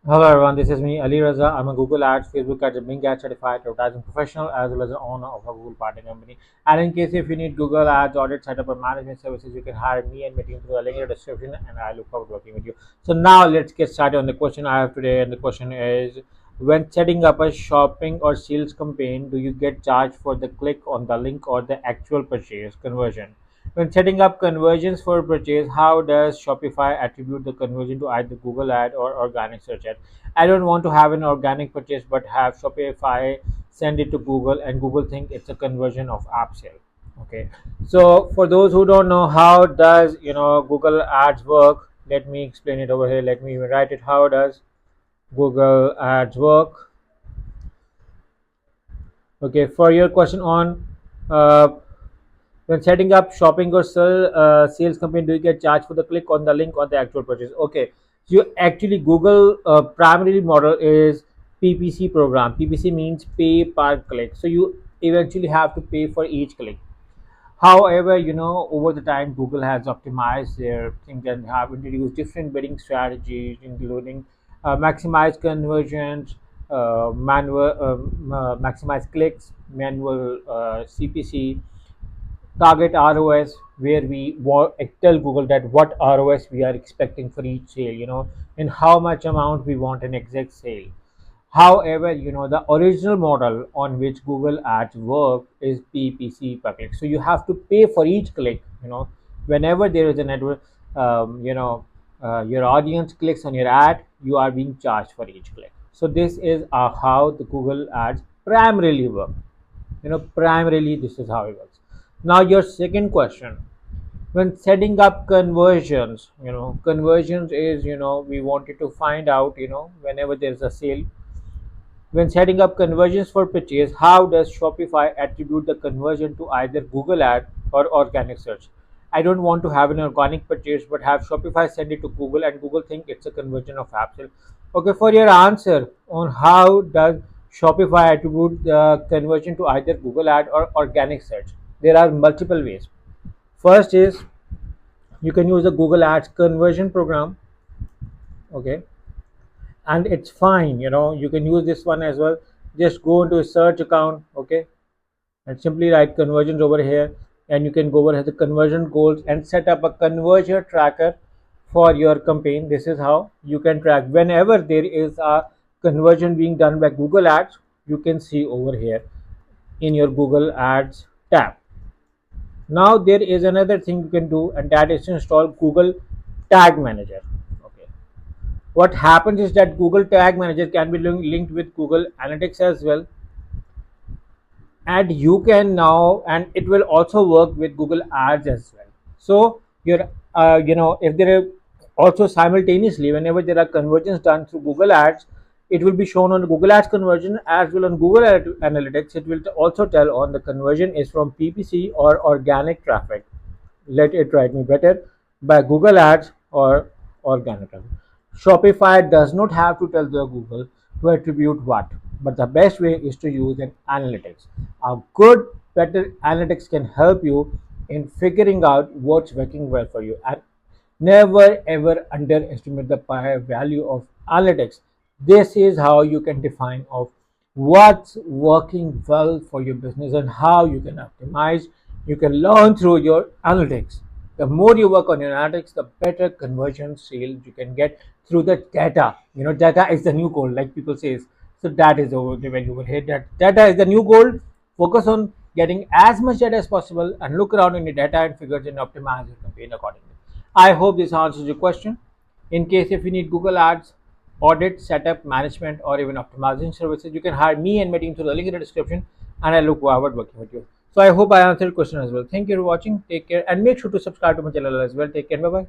Hello everyone, this is me Ali Raza. I'm a Google Ads, Facebook Ads, and Bing Ads certified advertising professional as well as the owner of a Google partner company. And in case if you need Google Ads audit setup or management services, you can hire me and my team through the link in the description, and I look forward to working with you. So now let's get started on the question I have today, and the question is: when setting up a shopping or sales campaign, do you get charged for the click on the link or the actual purchase conversion? When setting up conversions for purchase, how does Shopify attribute the conversion to either Google ad or organic search ad? I don't want to have an organic purchase but have Shopify send it to Google and Google think it's a conversion of app sale. Okay. So for those who don't know how does Google ads work, let me explain it over here. Let me even write it. How does Google ads work? Okay, for your question on uh, when setting up shopping or sales campaign, do you get charged for the click on the link or the actual purchase? Okay, so you actually Google primary model is PPC program. PPC means pay per click. So you eventually have to pay for each click. However, over the time, Google has optimized their things and have introduced different bidding strategies, including maximize conversions, maximize clicks, manual CPC, target ROS, where tell Google that what ROS we are expecting for each sale, and how much amount we want an exact sale. However, the original model on which Google Ads work is PPC per click. So you have to pay for each click. Whenever there is an advert, your audience clicks on your ad, you are being charged for each click. So this is how the Google Ads primarily work. Primarily this is how it works. Now your second question: when setting up conversions, conversions is, we wanted to find out, whenever there's a sale, when setting up conversions for purchase, how does Shopify attribute the conversion to either Google ad or organic search? I don't want to have an organic purchase but have Shopify send it to Google and Google think it's a conversion of app sale. Okay, for your answer on how does Shopify attribute the conversion to either Google ad or organic search, there are multiple ways. First is you can use the Google Ads conversion program. Okay, and it's fine, you can use this one as well. Just go into a search account, okay, and simply write conversions over here, and you can go over here the conversion goals and set up a conversion tracker for your campaign. This is how you can track whenever there is a conversion being done by Google Ads. You can see over here in your Google Ads tab. Now there is another thing you can do, and that is to install Google Tag Manager. Okay, what happens is that Google Tag Manager can be linked with Google Analytics as well, and you can now, and it will also work with Google Ads as well. So you're if there are also simultaneously, whenever there are conversions done through Google Ads, it will be shown on Google Ads conversion as well on Google Analytics. It will also tell on the conversion is from PPC or organic traffic. Let it write me better, by Google Ads or organic traffic. Shopify does not have to tell the Google to attribute what, but the best way is to use an analytics. A good, better analytics can help you in figuring out what's working well for you. And never ever underestimate the value of analytics. This is how you can define of what's working well for your business and how you can optimize. You can learn through your analytics. The more you work on your analytics, the better conversion sales you can get through the data. Data is the new gold, like people say. So that is over the value over here. That data is the new gold. Focus on getting as much data as possible and look around in your data and figures and optimize your campaign accordingly. I hope this answers your question. In case if you need Google Ads, audit, setup, management, or even optimizing services, you can hire me and my team through the link in the description, and I look forward working with you. So I hope I answered your question as well. Thank you for watching. Take care, and make sure to subscribe to my channel as well. Take care. Bye bye.